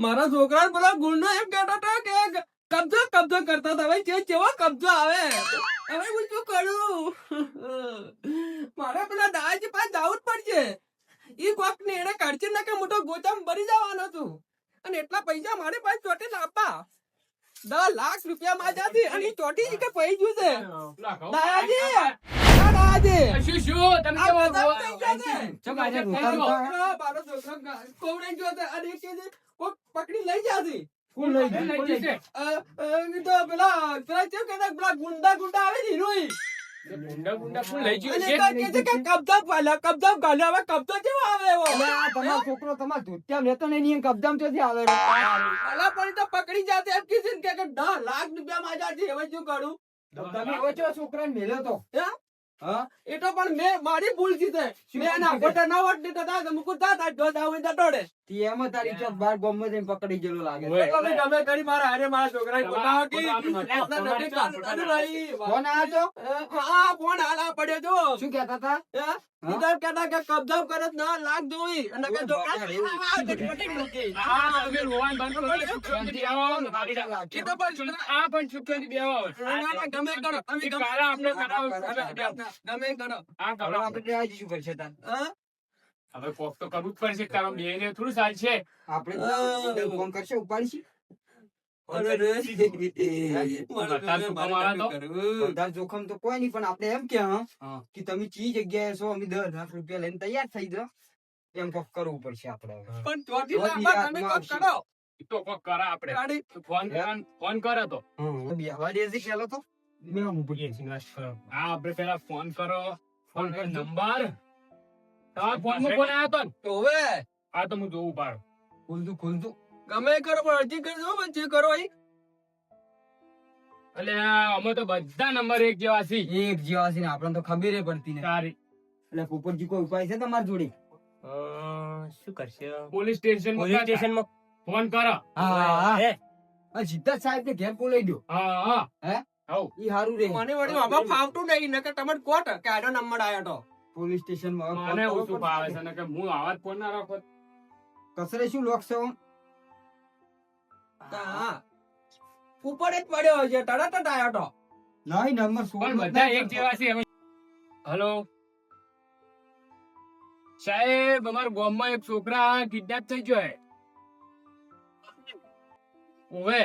મારા છોકરા પેલા ગુંડો એમ કહેતા હતા કે કબજો કબજો કરતા હતા. ભાઈ કેવો કબજો આવે હવે હું શું કરું? મારે પેલા દાદાજી પાસે જવું જ પડશે. ઈ કોક ને એને કાઢશે ને કે મોટો ગોચામ ભરી જવાનો છું. અને એટલા પૈસા મારે પાસે ચોટી આપવા 10 લાખ રૂપિયા માજાથી અને ઈ ચોટી જ કે પૈ ગયું છે. દાદાજી દાદાજી શું તમે આ કેવો બધા થઈ ગયા છે. ચમ આજે મારો રોતા છોકરો કોવડાઈ ગયો છે અને કે કોક પકડી લઈ જાતી. કોણ લઈ જશે તો પેલા કેમ કહેતા પેલા ગુંડા આવે ને હીરોઈ ગુંડા ગુંડા કોણ લઈ અને ગયું કહે છે કે કબજા ગાલ્યો હવે કબજો કેવો આવે એવો આ તમારો છોકરો તમારા ધોતિયા લેતો ને એની કબજામ ચોથી આવે રે. અલા પણ ઈ તો પકડી જાતે એમ કીધું ને કે 10 લાખ રૂપિયા માં જાતી. હવે શું કરું? તમે ઓછો છોકરાને મેલ્યો તો હે? હા એ તો પણ મેં મારી ભૂલ છે મેં એના ગોટા ના વટ દીધા તા મુકુ તા જો દાવ દટોડે તે એમ તારી ચોક બાર ગોમમાં જઈને પકડી ગયેલો લાગે ઓય. તમે ગમે કરી મારા હારે મારા છોકરાને ગોટાવા કી આપણા નદી કાઢવાનું ભાઈ. કોણ આ છો હા ફોન હાલા પડ્યો જો શું કહેતા હતા ઇધર કહેતા કે કબજા કરે 10 લાખ જોઈ અને કે છોકરા આ તમે રોવાન બંધ કરો સુખથી આવો એ તો પણ આ પણ સુખથી બેહો ગમે કરો તમે ઈ કારા આપણે કરાવો ગમે કરો આ કરો હવે આપણે આ શું કરશે તાર હા હવે કોક તો કરવું જ પડશે તારો બે ને થોડું ચાલશે આપણે ફોન કરશે ઉપાડીશી અરે રે બધા જોખમ તો કોઈ નહીં પણ આપણે એમ કે હા. કે તમે ચી જગ્યાએ છો અમે 10 લાખ રૂપિયા લઈને તૈયાર થઈ જાઓ એમ કોક કરવું પડશે આપણે હવે. પણ ચોથી લાખ તમે કોક કરો ઈ તો કોક કરા આપણે ગાડી ફોન કરે તો હા બેહવા દેજે પેલો તો મેં ઉપર હા આપણે પેલા ફોન કરો ફોન કર નંબર તમારા ફોનમાં ફોન આવ્યો તો ને તો હવે આ તો હું જોઉં પાડો ખુલતું ગમે કરો પણ અરજી કરજો પણ જે કરો એ એટલે અમે તો બધા નંબર એક જેવા છીએ એક જેવા છે ને આપણને તો ખબર પડતી ને સારી એટલે પોપટજી કોઈ ઉપાય છે તમારી જોડે શું કરશે પોલીસ સ્ટેશન પોલીસ સ્ટેશનમાં ફોન કરો હા હે? સિદ્ધાર્થ સાહેબ ને ઘેર બોલાઈ દો હા હા હે આવ ઈ હારું રે મને વળી આમાં ફાવતું નહીં નકર તમારે કોટ કે આનો નંબર આયો તો પોલીસ સ્ટેશન માં મને ઓછું ભાવે છે ને કે હું આવાજ ફોન ના રાખો કસરે શું લોક છે આમ? હા ઉપર જ પડ્યો છે તરત જ આયો તો નહીં નંબર પણ બધા એક જેવા છે હવે હેલો સાહેબ અમારા ગામમાં એક છોકરા કિડનેપ થઈ ગયો હે ઓવે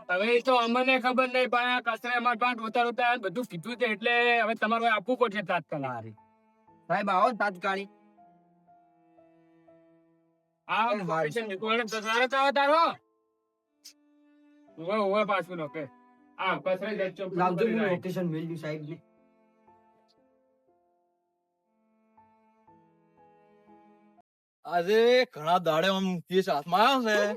હવે એ તો અમને ખબર નહીં પણ આ કચરા અમારા પાસે રોતા રોતા બધું કીધું છે એટલે હવે તમારે આપવું પડશે તાત્કાલિક સાહેબ આવો ને તાત્કાલિક આ લોકેશન નીકળે તો તારે તો તારો ઓવે ઓવે પાછું નકે આ કચરા જ ચોપ લાવજો હું લોકેશન મેળવ્યું સાહેબ ને આજે ઘણા દાડે આમ કેસ હાથમાં આવ્યો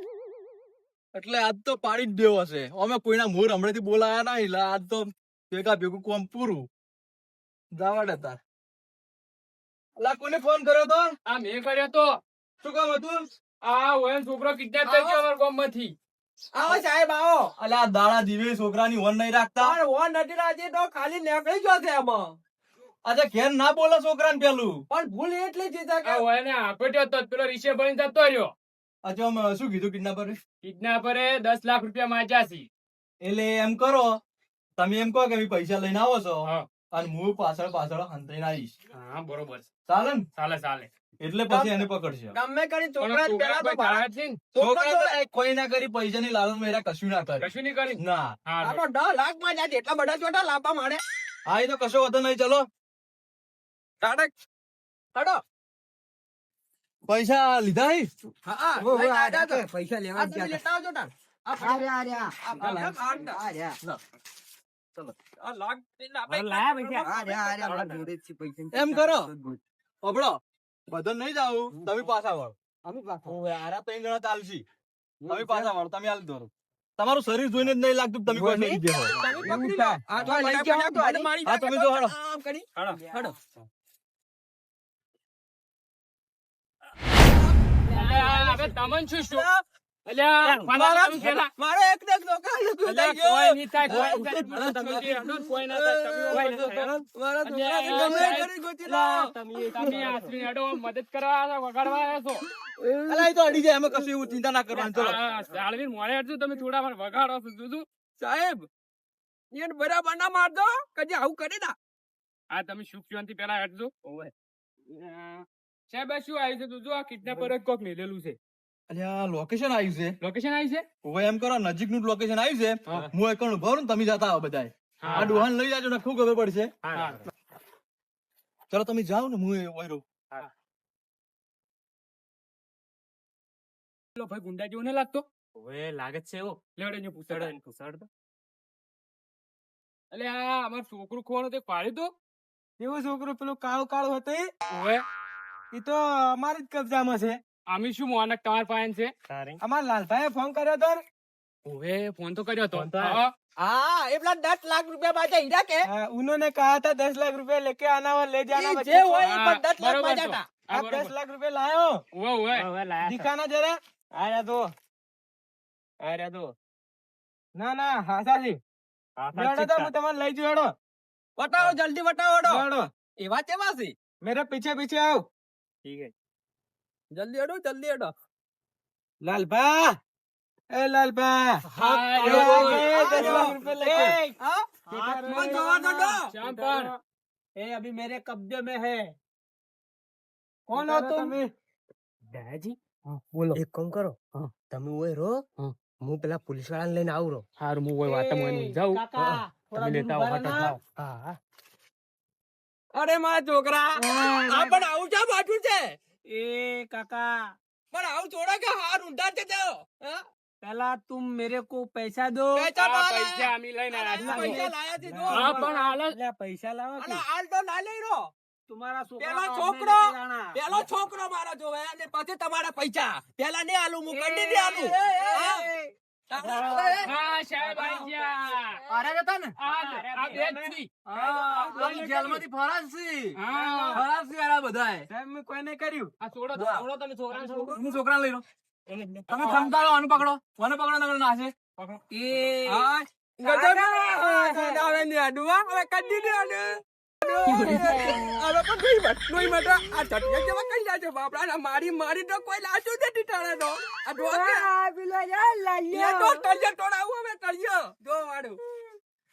છે એટલે આજ તો પાડી જ દેવો છે અમે કોઈના મોર હમણાંથી બોલાયા ના એટલે આજ તો ભેગા ભેગું કોમ પૂરું જવા તાર અલા કોને ફોન કર્યો તો આ મેં કર્યો તો શું કામ હતું આ ઓય છોકરો કિડનેપ થઈ ગયો અમારા ગામમાંથી આવો સાહેબ આવો અલા દાડા દીવે છોકરાની વન નહીં રાખતા પણ ઓ નથી રાજી તો ખાલી નીકળી ગયો છે એમાં આજે ઘેર ના બોલે છોકરાને પેલું પણ ભૂલ એટલી જ છે કે આ ઓય ને આકોટ્યો તો પેલો રીસે બની જતો રહ્યો આજે આમ શું કીધું કિડનેપર કિડનેપરે 10 લાખ રૂપિયા માંગ્યા છે એટલે એમ કરો તમે એમ કહો કે અમે પૈસા લઈને આવો છો હા. અને હું પાછળ પાછળ હંતાઈને આવીશ હા બરોબર છે. ચાલે ને ચાલે ચાલે એટલે પછી એને પકડશે ગમે કરી પણ છોકરા પેલા તો છોકરા છે ને, છોકરા તો કોઈ ના કરી પૈસાની લાલચ મેરા કશું ના કરે કશું નહીં કરી ના હા આ તો 10 લાખ માં જાય એટલા બધા ચોટા લાપા મારે હા એ તો કશો વાંધો નહીં ચલો ટાટક ટાટો પૈસા લીધા હી? હા ઓ, ઓ, લઈને આ આવ્યા તો. પૈસા લેવા આ તમે લેતા આવજો તાર. આ લાખ એમ કરો અબડો બધો નહીં જાવ તમે પાછા વળો ઓવે, આરા ત્રણ જણા ચાલશી તમે પાછા વળો તમે હાલ દોરો તમારું શરીર જોઈને જ નહીં લાગતું કે તમે કોઈ લઈ ગયા હોય. તમે પકડી લો. આ તો લઈ જાઓ, મને મારી હા, તમે જો હાલો. આમ કરી. હાલો. હાલો. હવે તમને શું અલ્યા, મારા- તમે પેલા. મારો એક ને એક છોકરા લગ્ન અલ્યા, થઈ ગયો. કોઈ નહીં થાય, કોઈ નહીં થાય. તમે જે હડો ને કોઈ ના થાય, તમે કોઈ ના થાય. મારા અલ્યા, છોકરાને ગમે સાહેબ. કરી ગોતી લાવો. તમે આશરી હડો મદદ કરવા આવ્યા છો, વગાડવા આવ્યા છો. અલા, એ તો અડી જાય, એમાં કશું એવું ચિંતા ના કરવાની, ચલો. હા, જાળવીને મોડે હટજો, તમે થોડા વાર વગાડો છો, જોજો. સાહેબ એને બરાબર ના મારજો કદી આવું કરી ના. હા, તમે સુખ શાંતિ પેલા હટજો. સાહેબ, આ શું આવ્યું છે? જોજો, આ કિડનેપર જ કોક લીધેલું છે. અલ્યા, લોકેશન આવ્યું છે. લોકેશન આવી છે? હવે એમ કરો, નજીકનું લોકેશન આવ્યું છે. હા. હું એકણ ઉભો રહું ને તમે જતા આવો બધાય. આ ડોહાને લઈ જાજો ને ખૂબ ખબર પડશે. હા. ચલો તમે જાઓ ને, હું ઓય રહું. પેલો ભાઈ ગુંડા જેવો નહીં લાગતો? હવે લાગે છે એવો. લેવડે ને પૂછાડો. પૂછાડ દો. એટલે આ અમાર છોકરું ખોવાનું તે પાડ્યું તો? એવું છોકરું પેલું કાળું કાળું હતું ઓવે, એ તો અમારી જ કબજામાં છે. આમી શું મોનક તમાર પાસે છે? તારી. અમારા લાલભાઈએ ફોન કર્યો હતો ને. ઓવે, ફોન તો કર્યો તો. ફોન તો હા. हाँ ये प्लान 10 लाख रुपया बाजा हीरा के उन्होंने कहा था 10 लाख रुपया लेके आना और ले जाना बच्चे को। हाँ, 10 लाख बरोबर बाजा तो। था हाँ, आप 10 बरोबर। लाख रुपया लाए हो ઓવે, ઓવે. હવે લાયા છે. दिखाना जरा आया तो आया तो ना ना हाँ सासी હા, हेडो तो સાચી मैं तुम्हारे लई जू हेडो બતાવો જલ્દી બતાવો હેડો. हेडो એવા કેવા છે? मेरे पीछे पीछे आओ ઠીક है. જલ્દી હેડો જલ્દી હેડો. लालबा ए लालबा હા, ये એવો. आ गए 10 लाख रुपया लेके હા? हाँ, જવા દો તો. શ્યામ પણ. ए अभी मेरे कब्जे में है कौन हो तुम દાદાજી बोलो એક કામ કરો તમે ઓય રહો હું પેલા પોલીસ વાળાને લઈને આવું રહો. હારું, હું ઓય વાતમાં જાઉં. તમે લેતા આવો, હટો જાઓ. હા અરે મારા છોકરા આ પણ આવું છે બાજુ છે ए काका પણ આવું થોડા કે હાર ઊંધા છે તેઓ. હા? पहला तुम मेरे को पैसा दो પૈસા તો આ હાલ પૈસા આયા. અમે લઈને અલા, આવ્યા પૈસા છીએ. લાયા છે જો. હા, પણ હાલ જ. એટલે પૈસા લાવો અલા, હાલ તો ના લઈ રહ્યો. तुम्हारा પેલો છોકરો પેલો છોકરો મારો જોવે અને પછી તમારા પૈસા પેલા નહીં આલું હું કંડી નહીં આલું. હા? હા, સાહેબ આઈ ગયા. અરે જતા ને આ બે જ છી. જેલમાંથી ફરાર છે. હા. ફરાર છે આ બધાય. સાહેબ મેં કોઈ નહીં કર્યું આ છોડો તો, છોડો તમે છોકરાને છોડો. હું છોકરાને લઈ લો. તમે ખમતાળો આને પકડો મને પકડો નગર નાશે. હા ગજબ આવે ને આડવા હવે કદી ને આડે હવે પણ નહીં મટા આ ચટિયા જેવા કઈ જાય છે બાપડા મારી મારી તો કોઈ લાશું નથી તારે તો આ ડોકે એ તો તળિયે તોડાવું હવે તળિયે જો વાડું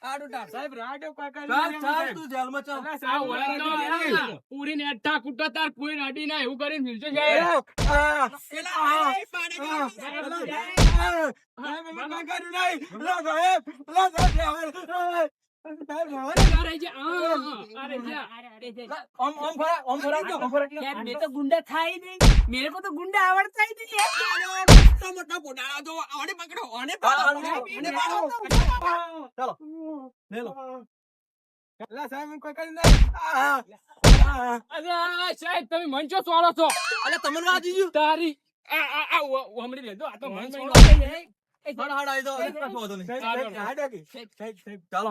આડું તાર સાહેબ રાડો કાકા તું જેલમાં ચાલ આ ઓળંગનો પૂરીને અઠ્ઠા કૂટો તાર કોઈ અડી ના એવું કરીને મિલશે સાહેબ. અરે જા, અરે જા. मैं तो गुंडा था ही नहीं मेरे को तो गुंडा आवड़ता ही नहीं है મોટા ગોડાળા જો આને પકડો આને अल्लाह साहब मैं कोई कर नहीं અરે સાહેબ, તમે મંચો સોળો છો. અલે તમને આ દીધું તારી હમણાં લેજો. આ તો મન હડ હડ આઈ દો કશો વાંધો નહીં साहब साहब ચાલો